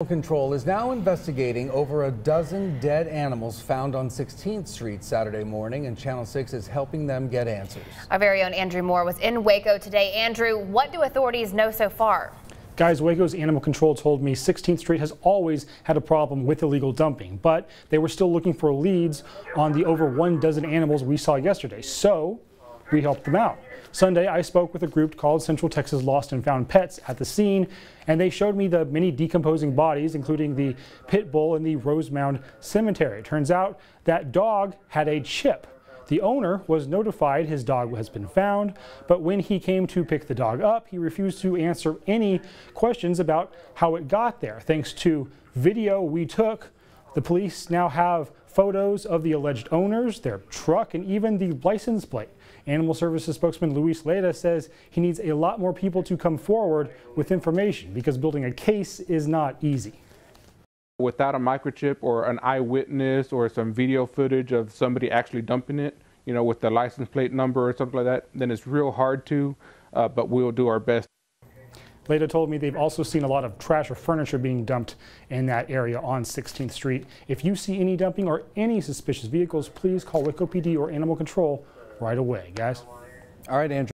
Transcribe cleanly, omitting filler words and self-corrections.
Control is now investigating over a dozen dead animals found on 16th Street Saturday morning, and Channel 6 is helping them get answers. Our very own Andrew Moore was in Waco today. Andrew, what do authorities know so far? Guys, Waco's Animal Control told me 16th Street has always had a problem with illegal dumping, but they were still looking for leads on the over 1 dozen animals we saw yesterday, so we helped them out. Sunday, I spoke with a group called Central Texas Lost and Found Pets at the scene, and they showed me the many decomposing bodies, including the pit bull in the Rosemound Cemetery. It turns out that dog had a chip. The owner was notified his dog has been found, but when he came to pick the dog up, he refused to answer any questions about how it got there. Thanks to video we took, the police now have photos of the alleged owners, their truck, and even the license plate. Animal Services spokesman Luis Leda says he needs a lot more people to come forward with information because building a case is not easy. Without a microchip or an eyewitness or some video footage of somebody actually dumping it, you know, with the license plate number or something like that, then it's real hard to, but we'll do our best. Leda told me they've also seen a lot of trash or furniture being dumped in that area on 16th Street. If you see any dumping or any suspicious vehicles, please call Waco PD or Animal Control right away, guys. All right, Andrew.